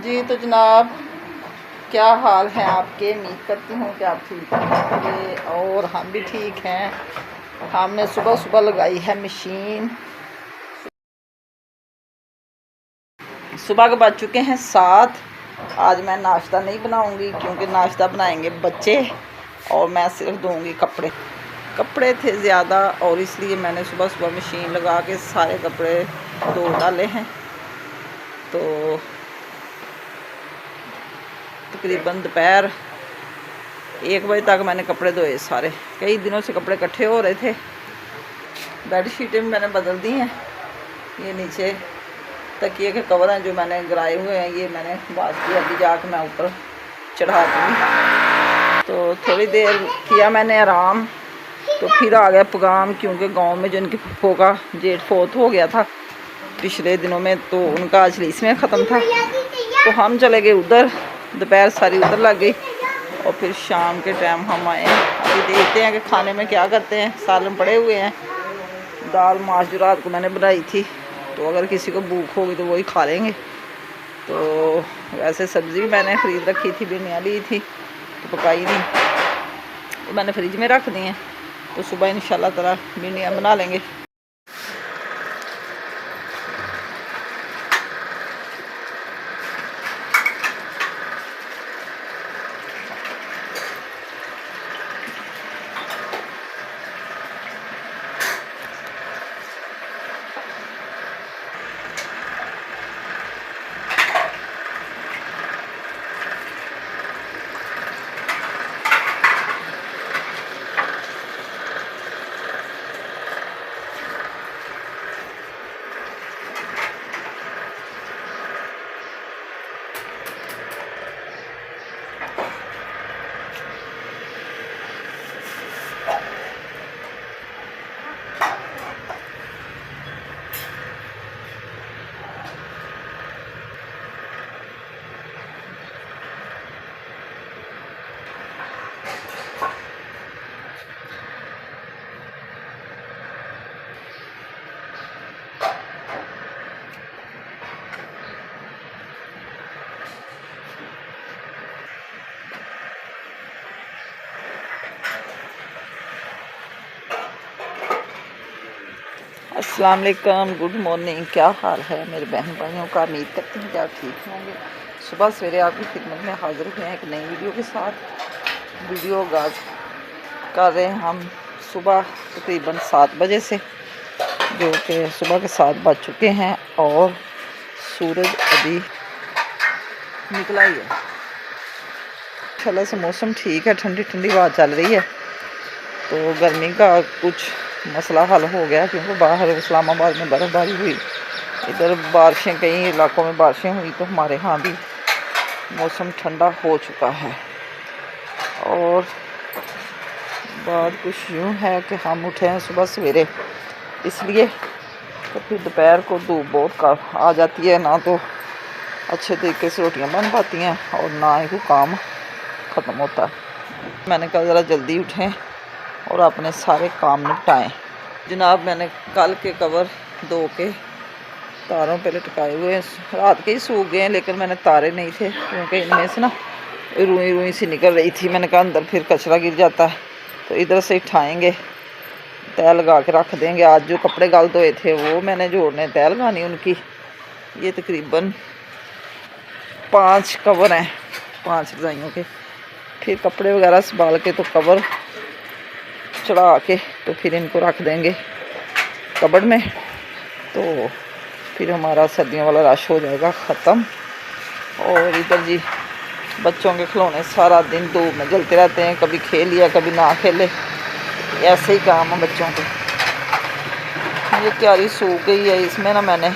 जी तो जनाब, क्या हाल है आपके? उम्मीद करती हूँ कि आप ठीक होंगे और हम भी ठीक हैं। हमने सुबह सुबह लगाई है मशीन। सुबह के बज चुके हैं 7। आज मैं नाश्ता नहीं बनाऊंगी क्योंकि नाश्ता बनाएंगे बच्चे और मैं सिर्फ धोऊंगी कपड़े। कपड़े थे ज़्यादा और इसलिए मैंने सुबह सुबह मशीन लगा के सारे कपड़े धो डाले हैं। तो तकरीबन दोपहर 1 बजे तक मैंने कपड़े धोए सारे। कई दिनों से कपड़े इकट्ठे हो रहे थे। बेड शीटें भी मैंने बदल दी हैं। ये नीचे तकिए के कवर हैं जो मैंने गिराए हुए हैं, ये मैंने वाश किया। अभी जाकर मैं ऊपर चढ़ा दूँगी। तो थोड़ी देर किया मैंने आराम, तो फिर आ गया पैगाम, क्योंकि गांव में जो इनके फूफो का जेठ फोत हो गया था पिछले दिनों में, तो उनका आज इसमें ख़त्म था। तो हम चले गए उधर, दोपहर सारी उधर लग गई और फिर शाम के टाइम हम आए। अभी देखते हैं कि खाने में क्या करते हैं। सालन पड़े हुए हैं, दाल माश जो रात को मैंने बनाई थी, तो अगर किसी को भूख होगी तो वही खा लेंगे। तो वैसे सब्ज़ी भी मैंने ख़रीद रखी थी, भिंडियाँ ली थी तो पकाई नहीं, तो मैंने फ्रिज में रख दी हैं। तो सुबह इंशाल्लाह ताला भिंडियाँ बना लेंगे। अस्सलाम वालेकुम, गुड मॉर्निंग। क्या हाल है मेरे बहन भाइयों का? उम्मीद करती हूँ कि आप ठीक होंगे। सुबह सवेरे आपकी खिदमत में हाज़िर हुए हैं एक नई वीडियो के साथ। वीडियो आगाज़ कर रहे हैं हम सुबह तकरीबन 7 बजे से, जो कि सुबह के 7 बज चुके हैं और सूरज अभी निकला ही है। माशाल्लाह से मौसम ठीक है, ठंडी ठंडी हवा चल रही है। तो गर्मी का कुछ मसला हल हो गया, क्योंकि बाहर इस्लामाबाद में बर्फ़बारी हुई, इधर बारिशें, कई इलाकों में बारिशें हुई, तो हमारे यहाँ भी मौसम ठंडा हो चुका है। और बात कुछ यूँ है कि हम उठे हैं सुबह सवेरे इसलिए तो फिर दोपहर को धूप बहुत आ जाती है, ना तो अच्छे तरीके से रोटियाँ बन पाती हैं और ना ही कोई काम ख़त्म होता है। मैंने कहा ज़रा जल्दी उठें और अपने सारे काम निपटाएं। जनाब, मैंने कल के कवर धो के तारों पे लटकाए हुए हैं। रात के ही सूख गए हैं, लेकिन मैंने तारे नहीं थे क्योंकि इनमें से ना रुई रुई सी निकल रही थी। मैंने कहा अंदर फिर कचरा गिर जाता है, तो इधर से उठाएँगे, तय लगा के रख देंगे। आज जो कपड़े गल धोए थे वो मैंने जोड़ने, तय लगानी उनकी। ये तकरीबन 5 कवर हैं, 5 रज़ाइयों के। फिर कपड़े वगैरह संभाल के तो कवर चढ़ा के तो फिर इनको रख देंगे कबर्ड में। तो फिर हमारा सर्दियों वाला रश हो जाएगा ख़त्म। और इधर जी बच्चों के खिलौने सारा दिन धूप में जलते रहते हैं, कभी खेल लिया कभी ना खेले, ऐसे ही काम है बच्चों के। ये क्यारी सूख गई है, इसमें ना मैंने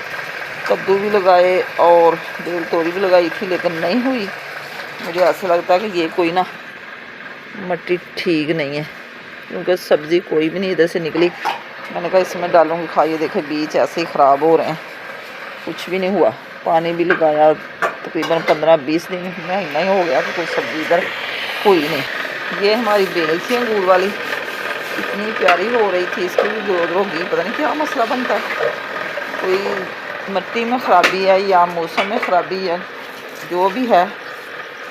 कद्दू भी लगाए और बेल तोरी भी लगाई थी, लेकिन नहीं हुई। मुझे ऐसा लगता है कि ये कोई ना मिट्टी ठीक नहीं है, क्योंकि सब्ज़ी कोई भी नहीं इधर से निकली। मैंने कहा इसमें डालूंगी, खाइए देखे बीज ऐसे ही ख़राब हो रहे हैं, कुछ भी नहीं हुआ। पानी भी लगाया, तकरीबन 15-20 दिन महीना ही हो गया कि कोई सब्ज़ी इधर हुई नहीं। ये हमारी बेल थी अंगूर वाली, इतनी प्यारी हो रही थी, इसकी भी ग्रोथ होगी। पता नहीं क्या मसला बनता है, कोई मिट्टी में ख़राबी है या मौसम में ख़राबी है, जो भी है,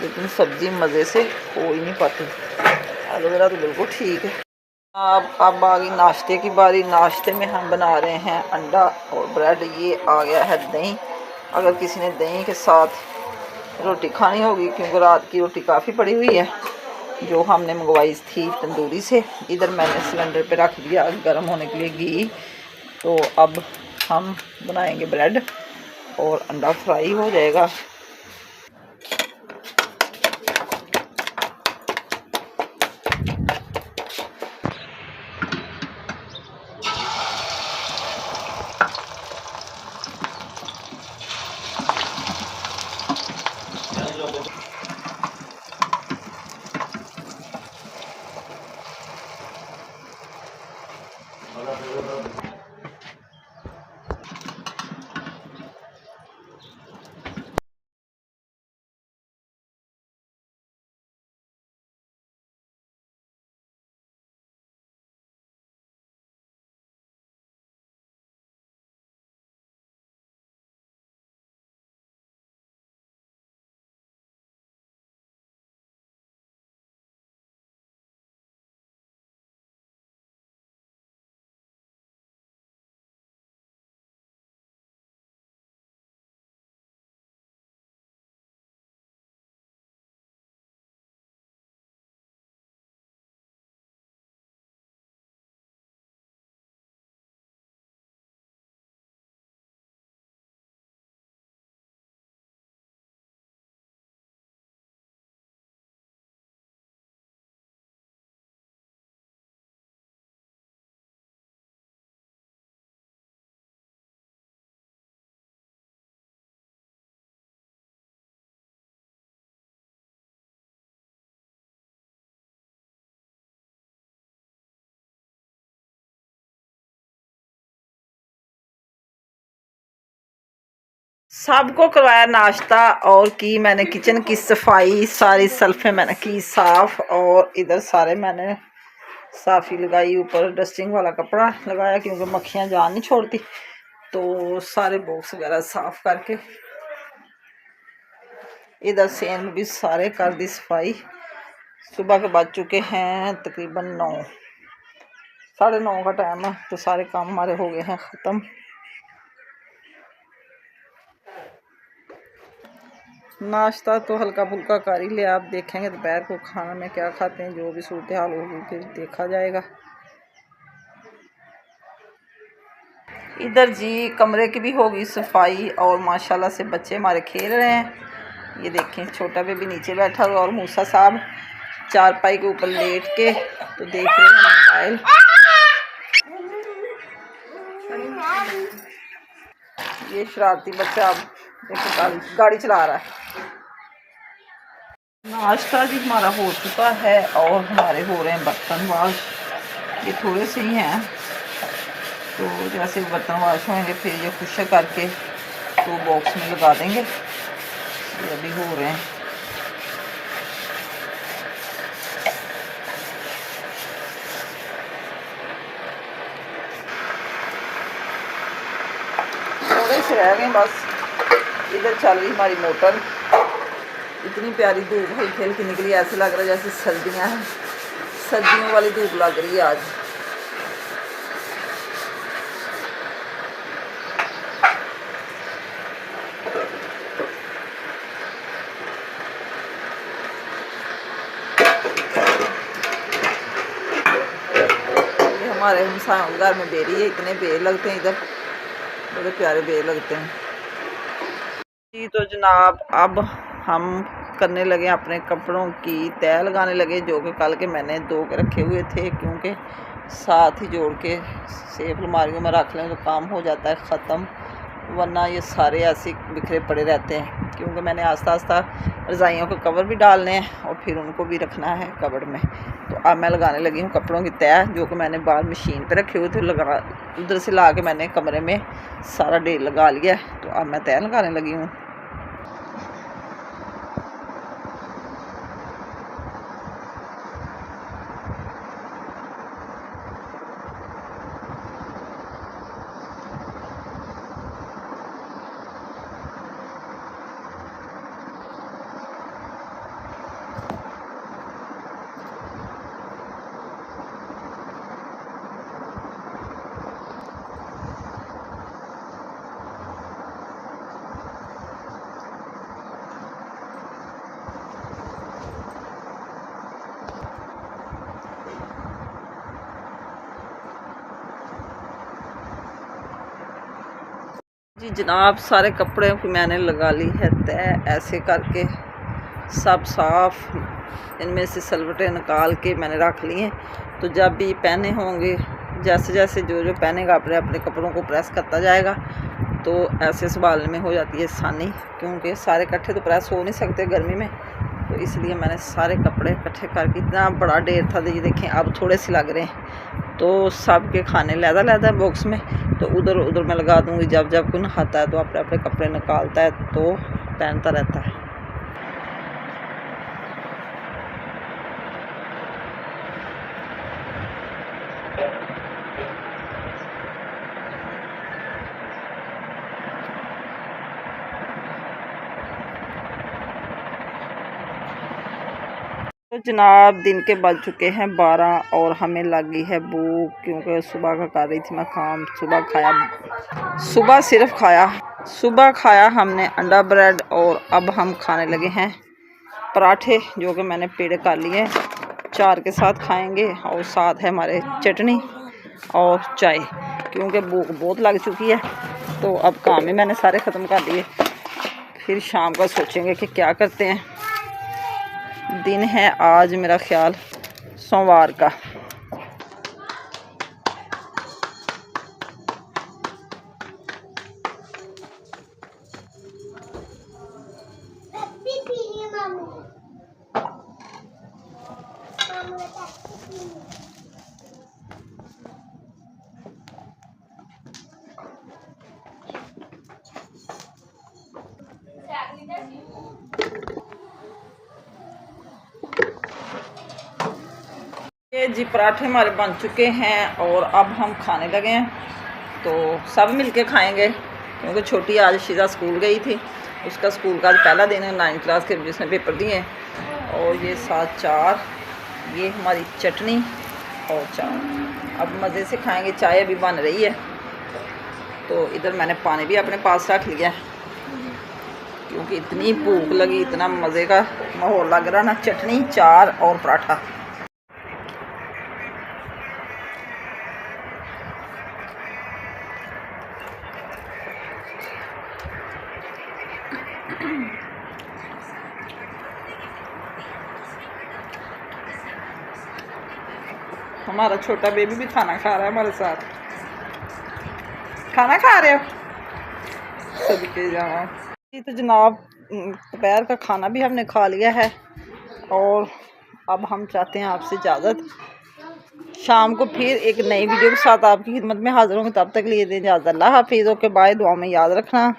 लेकिन सब्ज़ी मज़े से हो ही नहीं पाती। एलोवेरा तो बिल्कुल ठीक है। अब आ गई नाश्ते की बारी। नाश्ते में हम बना रहे हैं अंडा और ब्रेड। ये आ गया है दही। अगर किसी ने दही के साथ रोटी खानी होगी, क्योंकि रात की रोटी काफ़ी पड़ी हुई है जो हमने मंगवाई थी तंदूरी से। इधर मैंने सिलेंडर पे रख दिया गर्म होने के लिए घी। तो अब हम बनाएंगे ब्रेड और अंडा फ्राई हो जाएगा। सबको करवाया नाश्ता और की मैंने किचन की सफाई, सारी सल्फे मैंने की साफ़। और इधर सारे मैंने साफ़ी लगाई, ऊपर डस्टिंग वाला कपड़ा लगाया क्योंकि मक्खियाँ जान नहीं छोड़ती। तो सारे बॉक्स वगैरह साफ़ करके इधर सेन में भी सारे कर दी सफाई। सुबह के बज चुके हैं तकरीबन 9, 9:30 का टाइम है। तो सारे काम हमारे हो गए हैं ख़त्म। नाश्ता तो हल्का फुल्का कर ही लिया। आप देखेंगे दोपहर को खाना में क्या खाते हैं, जो भी सूरत हाल होगी फिर देखा जाएगा। इधर जी कमरे की भी होगी सफाई और माशाल्लाह से बच्चे हमारे खेल रहे हैं। ये देखें छोटा बेबी नीचे बैठा हुआ और मूसा साहब चारपाई के ऊपर लेट के तो देख रहे हैं मोबाइल। ये शरारती बच्चा अब देखो गाड़ी चला रहा है। नाश्ता जी हमारा हो चुका है और हमारे हो रहे हैं बर्तन वाश। ये थोड़े से ही हैं, तो जैसे बर्तन वाश होंगे फिर ये खुशक करके तो बॉक्स में लगा देंगे। ये अभी हो रहे हैं। थोड़े से रह गए बस। इधर चल रही हमारी मोटर। इतनी प्यारी धूप हल्की हल्की निकली, ऐसे लग रहा है जैसे सर्दियाँ हैं, सर्दियों वाली धूप लग रही है आज। ये हमारे हमसायों घर में बेरी है, इतने बेर लगते हैं इधर, बड़े प्यारे बेर लगते हैं जी। तो जनाब अब हम करने लगे अपने कपड़ों की तय लगाने लगे, जो कि कल के मैंने धो के रखे हुए थे, क्योंकि साथ ही जोड़ के सेफ अलमारियों में रख लें तो काम हो जाता है ख़त्म, वरना ये सारे ऐसे बिखरे पड़े रहते हैं। क्योंकि मैंने आस्ता आस्ता रज़ाइयों के कवर भी डालने हैं और फिर उनको भी रखना है कबर्ड में। तो अब मैं लगाने लगी हूँ कपड़ों की तय, जो कि मैंने बाहर मशीन पे रखे हुए थे, लगा उधर से ला के मैंने कमरे में सारा ढेर लगा लिया। तो अब मैं तय लगाने लगी हूँ। जी जनाब, सारे कपड़ों की मैंने लगा ली है तय। ऐसे करके सब साफ इनमें से सलवटें निकाल के मैंने रख ली हैं। तो जब भी पहने होंगे, जैसे जैसे जो जो पहनेगा अपने अपने कपड़ों को प्रेस करता जाएगा, तो ऐसे संभालने में हो जाती है आसानी, क्योंकि सारे इकट्ठे तो प्रेस हो नहीं सकते गर्मी में। तो इसलिए मैंने सारे कपड़े इकट्ठे करके, इतना बड़ा ढेर था, ये देखें अब थोड़े से लग रहे हैं, तो सब के खाने लहदा बॉक्स में, तो उधर उधर मैं लगा दूँगी। जब जब कोई नहाता है तो अपने अपने कपड़े निकालता है तो पहनता रहता है। तो जनाब दिन के बज चुके हैं 12 और हमें लगी है भूख, क्योंकि सुबह का कर रही थी मैं काम। सुबह सिर्फ खाया हमने अंडा ब्रेड, और अब हम खाने लगे हैं पराठे, जो कि मैंने पेड़े कर लिए 4 के साथ खाएंगे, और साथ है हमारे चटनी और चाय, क्योंकि भूख बहुत लग चुकी है। तो अब काम ही मैंने सारे ख़त्म कर दिए, फिर शाम का सोचेंगे कि क्या करते हैं। दिन है आज मेरा ख्याल सोमवार का। ये जी पराठे हमारे बन चुके हैं और अब हम खाने लगे हैं। तो सब मिलके खाएंगे, क्योंकि छोटी आज शीजा स्कूल गई थी, उसका स्कूल का आज पहला दिन है 9th क्लास के, जिसने पेपर दिए। और ये साथ 4, ये हमारी चटनी और चाय। अब मज़े से खाएंगे। चाय अभी बन रही है, तो इधर मैंने पानी भी अपने पास रख लिया है, क्योंकि इतनी भूख लगी, इतना मज़े का माहौल लग रहा ना। चटनी, चार और पराठा। हमारा छोटा बेबी भी खाना खा रहा है हमारे साथ। खाना खा रहे हो? सदके जाओ। तो जनाब दोपहर का खाना भी हमने खा लिया है, और अब हम चाहते हैं आपसे इजाज़त। शाम को फिर एक नई वीडियो के साथ आपकी खिदमत में हाजिर होंगे। तब तक लिए दें इजाज़त। अल्लाह हाफिज़। Okay bye. दुआ में याद रखना।